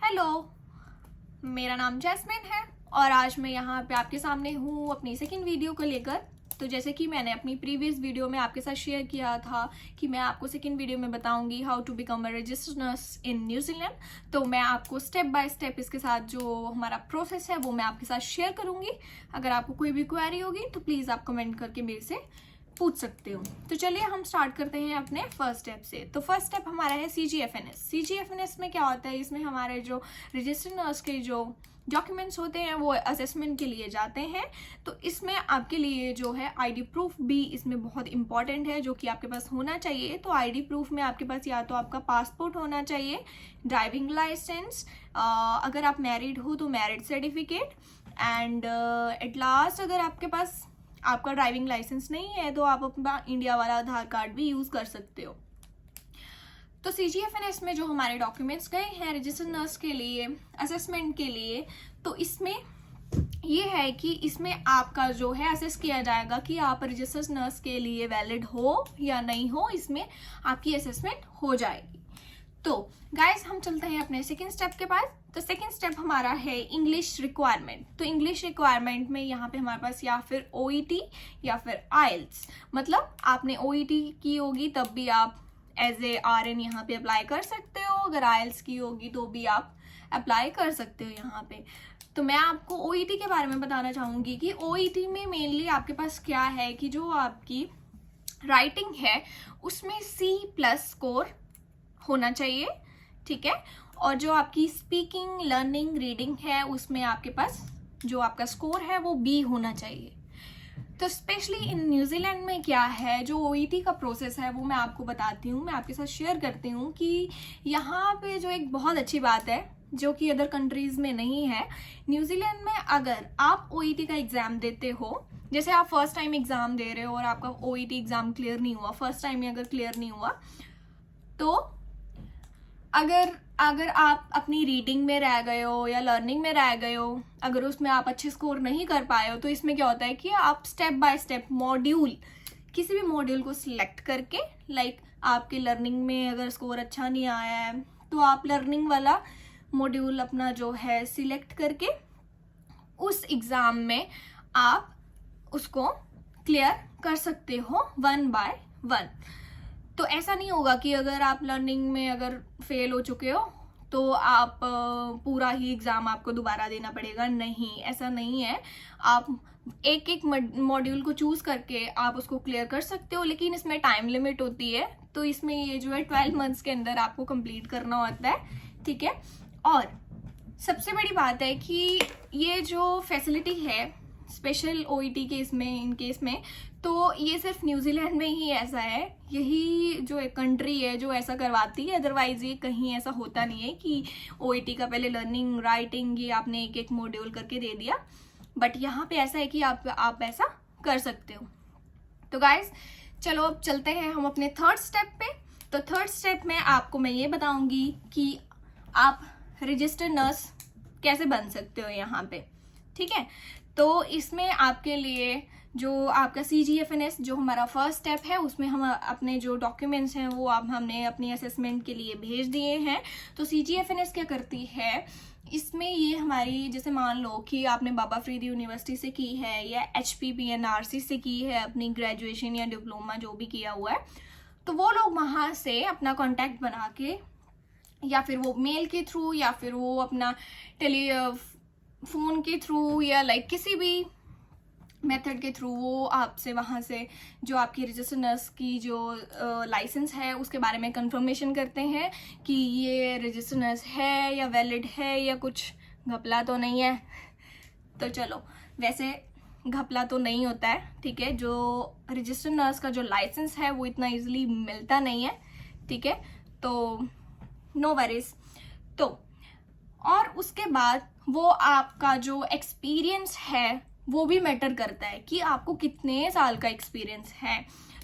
Hello, मेरा नाम jasmine है और आज मैं यहाँ पे आपके सामने हूँ अपनी सेकंड वीडियो को लेकर। तो जैसे कि मैंने अपनी प्रीवियस वीडियो में आपके साथ शेयर किया था कि मैं आपको सेकंड वीडियो में बताऊंगी how to become a registered nurse in New Zealand. तो मैं आपको स्टेप बाय स्टेप इसके साथ जो हमारा प्रोसेस है वो मैं आपके साथ शेयर करूंगी। अगर आपको कोई भी क्वेरी होगी तो प्लीज़ आप कमेंट करके मेरे से पूछ सकते हो। तो चलिए हम स्टार्ट करते हैं अपने फर्स्ट स्टेप से। तो फर्स्ट स्टेप हमारा है CGFNS। CGFNS में क्या होता है, इसमें हमारे जो रजिस्टर्ड नर्स के जो डॉक्यूमेंट्स होते हैं वो असेसमेंट के लिए जाते हैं। तो इसमें आपके लिए जो है ID प्रूफ भी इसमें बहुत इंपॉर्टेंट है, जो कि आपके पास होना चाहिए। तो ID प्रूफ में आपके पास या तो आपका पासपोर्ट होना चाहिए, ड्राइविंग लाइसेंस, अगर आप मैरिड हो तो married certificate, and at last अगर आपके पास आपका ड्राइविंग लाइसेंस नहीं है तो आप अपना इंडिया वाला आधार कार्ड भी यूज़ कर सकते हो। तो CGFNS में जो हमारे डॉक्यूमेंट्स गए हैं रजिस्टर्ड नर्स के लिए असेसमेंट के लिए, तो इसमें ये है कि इसमें आपका जो है असेस किया जाएगा कि आप रजिस्टर्ड नर्स के लिए वैलिड हो या नहीं हो। इसमें आपकी असेसमेंट हो जाएगी। तो गाइस हम चलते हैं अपने सेकंड स्टेप के पास। तो सेकंड स्टेप हमारा है इंग्लिश रिक्वायरमेंट। तो इंग्लिश रिक्वायरमेंट में यहाँ पे हमारे पास या फिर OET या फिर IELTS, मतलब आपने OET की होगी तब भी आप एज ए RN यहाँ पे अप्लाई कर सकते हो, अगर IELTS की होगी तो भी आप अप्लाई कर सकते हो यहाँ पे। तो मैं आपको OET के बारे में बताना चाहूँगी कि OET में मेनली आपके पास क्या है कि जो आपकी राइटिंग है उसमें C+ स्कोर होना चाहिए, ठीक है। और जो आपकी स्पीकिंग, लर्निंग, रीडिंग है उसमें आपके पास जो आपका स्कोर है वो B होना चाहिए। तो स्पेशली इन न्यूजीलैंड में क्या है, जो OET का प्रोसेस है वो मैं आपको बताती हूँ, मैं आपके साथ शेयर करती हूँ कि यहाँ पे जो एक बहुत अच्छी बात है जो कि अदर कंट्रीज में नहीं है। न्यूजीलैंड में अगर आप OET का एग्जाम देते हो, जैसे आप फर्स्ट टाइम एग्जाम दे रहे हो और आपका OET एग्जाम क्लियर नहीं हुआ, फर्स्ट टाइम में अगर क्लियर नहीं हुआ, तो अगर आप अपनी रीडिंग में रह गए हो या लर्निंग में रह गए हो, अगर उसमें आप अच्छे स्कोर नहीं कर पाए हो, तो इसमें क्या होता है कि आप स्टेप बाय स्टेप मॉड्यूल, किसी भी मॉड्यूल को सिलेक्ट करके, लाइक आपके लर्निंग में अगर स्कोर अच्छा नहीं आया है तो आप लर्निंग वाला मॉड्यूल अपना जो है सिलेक्ट करके उस एग्ज़ाम में आप उसको क्लियर कर सकते हो 1 बाय 1। तो ऐसा नहीं होगा कि अगर आप लर्निंग में अगर फेल हो चुके हो तो आप पूरा ही एग्ज़ाम आपको दोबारा देना पड़ेगा। नहीं, ऐसा नहीं है। आप एक एक मॉड्यूल को चूज़ करके आप उसको क्लियर कर सकते हो, लेकिन इसमें टाइम लिमिट होती है। तो इसमें ये जो है 12 मंथ्स के अंदर आपको कंप्लीट करना होता है, ठीक है। और सबसे बड़ी बात है कि ये जो फैसिलिटी है स्पेशल OET के इसमें, इन केस में, तो ये सिर्फ न्यूजीलैंड में ही ऐसा है। यही जो एक कंट्री है जो ऐसा करवाती है, अदरवाइज ये कहीं ऐसा होता नहीं है कि OET का पहले लर्निंग, राइटिंग ये आपने एक एक मॉड्यूल करके दे दिया। बट यहाँ पे ऐसा है कि आप ऐसा कर सकते हो। तो गाइज चलो अब चलते हैं हम अपने थर्ड स्टेप पे। तो थर्ड स्टेप में आपको मैं ये बताऊंगी कि आप रजिस्टर्ड नर्स कैसे बन सकते हो यहाँ पे, ठीक है। तो इसमें आपके लिए जो आपका CGFNS जो हमारा फर्स्ट स्टेप है, उसमें हम अपने जो डॉक्यूमेंट्स हैं वो हमने अपनी असेसमेंट के लिए भेज दिए हैं। तो CGFNS क्या करती है, इसमें ये हमारी, जैसे मान लो कि आपने बाबा फरीद यूनिवर्सिटी से की है या HPPNRC से की है अपनी ग्रेजुएशन या डिप्लोमा जो भी किया हुआ है, तो वो लोग वहाँ से अपना कॉन्टैक्ट बना के, या फिर वो मेल के थ्रू या फिर वो अपना फ़ोन के थ्रू या लाइक किसी भी मेथड के थ्रू वो आपसे वहाँ से जो आपकी रजिस्टर्ड नर्स की जो लाइसेंस है उसके बारे में कंफर्मेशन करते हैं कि ये रजिस्टर्ड नर्स है या वैलिड है या कुछ घपला तो नहीं है। तो चलो, वैसे घपला तो नहीं होता है, ठीक है। जो रजिस्टर्ड नर्स का जो लाइसेंस है वो इतना ईजिली मिलता नहीं है, ठीक है। तो नो वरीज। तो और उसके बाद वो आपका जो एक्सपीरियंस है वो भी मैटर करता है कि आपको कितने साल का एक्सपीरियंस है।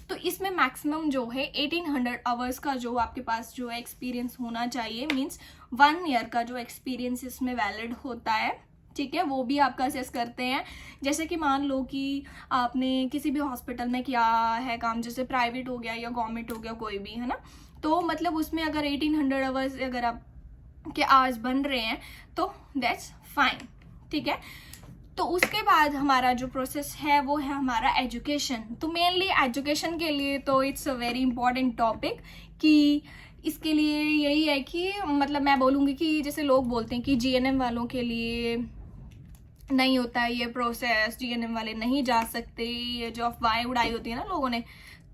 तो इसमें मैक्सिमम जो है 1800 आवर्स का जो आपके पास जो एक्सपीरियंस होना चाहिए, मीन्स 1 ईयर का जो एक्सपीरियंस इसमें वैलिड होता है, ठीक है। वो भी आपका असेस करते हैं। जैसे कि मान लो कि आपने किसी भी हॉस्पिटल में किया है काम, जैसे प्राइवेट हो गया या गवर्नमेंट हो गया, कोई भी, है ना। तो मतलब उसमें अगर 1800 आवर्स अगर आप कि आज बन रहे हैं तो दैट्स फाइन, ठीक है। तो उसके बाद हमारा जो प्रोसेस है वो है हमारा एजुकेशन। तो मेनली एजुकेशन के लिए तो it's a very important topic, कि इसके लिए यही है कि मतलब मैं बोलूँगी कि जैसे लोग बोलते हैं कि जीएनएम वालों के लिए नहीं होता है ये प्रोसेस, जीएनएम वाले नहीं जा सकते, ये जो अफवाहें उड़ाई होती है ना लोगों ने,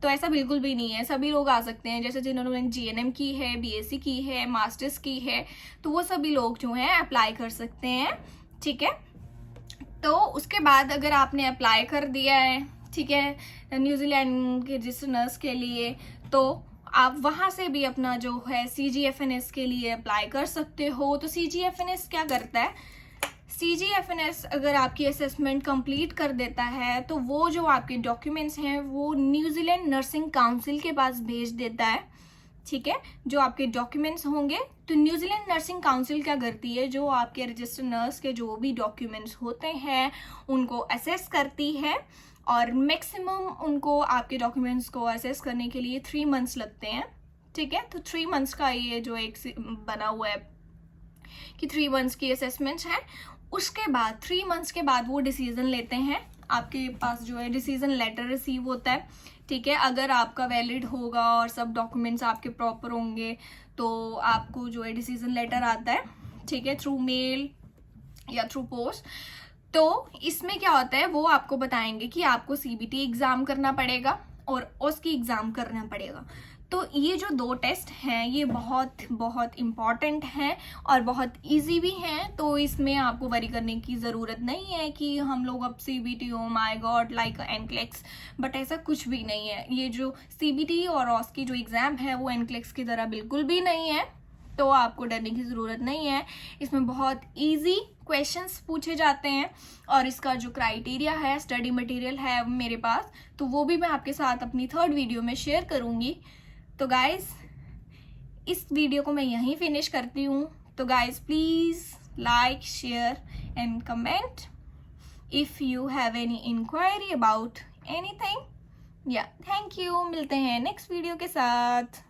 तो ऐसा बिल्कुल भी नहीं है। सभी लोग आ सकते हैं, जैसे जिन्होंने जीएनएम की है, बीएससी की है, मास्टर्स की है, तो वो सभी लोग जो हैं अप्लाई कर सकते हैं, ठीक है। तो उसके बाद अगर आपने अप्लाई कर दिया है, ठीक है, न्यूजीलैंड के रजिस्टर्ड के लिए, तो आप वहाँ से भी अपना जो है CGFNS के लिए अप्लाई कर सकते हो। तो CGFNS क्या करता है, CGFNS अगर आपकी असेसमेंट कंप्लीट कर देता है तो वो जो आपके डॉक्यूमेंट्स हैं वो न्यूजीलैंड नर्सिंग काउंसिल के पास भेज देता है, ठीक है। जो आपके डॉक्यूमेंट्स होंगे, तो न्यूजीलैंड नर्सिंग काउंसिल क्या करती है, जो आपके रजिस्टर्ड नर्स के जो भी डॉक्यूमेंट्स होते हैं उनको असेस करती है, और मैक्सिमम उनको आपके डॉक्यूमेंट्स को असेस करने के लिए 3 मंथ्स लगते हैं, ठीक है। तो 3 मंथ्स का ये जो एक बना हुआ है कि 3 मंथ्स की असेसमेंट्स हैं। उसके बाद 3 मंथ्स के बाद वो डिसीजन लेते हैं, आपके पास जो है डिसीजन लेटर रिसीव होता है, ठीक है। अगर आपका वैलिड होगा और सब डॉक्यूमेंट्स आपके प्रॉपर होंगे तो आपको जो है डिसीजन लेटर आता है, ठीक है, थ्रू मेल या थ्रू पोस्ट। तो इसमें क्या होता है वो आपको बताएंगे कि आपको CBT एग्जाम करना पड़ेगा और OSCE एग्जाम करना पड़ेगा। तो ये जो 2 टेस्ट हैं ये बहुत बहुत इम्पॉर्टेंट हैं और बहुत इजी भी हैं, तो इसमें आपको वरी करने की ज़रूरत नहीं है कि हम लोग अब CBT oh my God like NCLEX, but ऐसा कुछ भी नहीं है। ये जो CBT और OSCE जो एग्ज़ाम है वो NCLEX की तरह बिल्कुल भी नहीं है, तो आपको डरने की ज़रूरत नहीं है। इसमें बहुत ईजी क्वेश्चंस पूछे जाते हैं, और इसका जो क्राइटेरिया है, स्टडी मटेरियल है मेरे पास, तो वो भी मैं आपके साथ अपनी 3rd वीडियो में शेयर करूँगी। तो गाइज इस वीडियो को मैं यहीं फिनिश करती हूँ। तो guys please like, share and comment if you have any inquiry about anything. या थैंक यू, मिलते हैं नेक्स्ट वीडियो के साथ।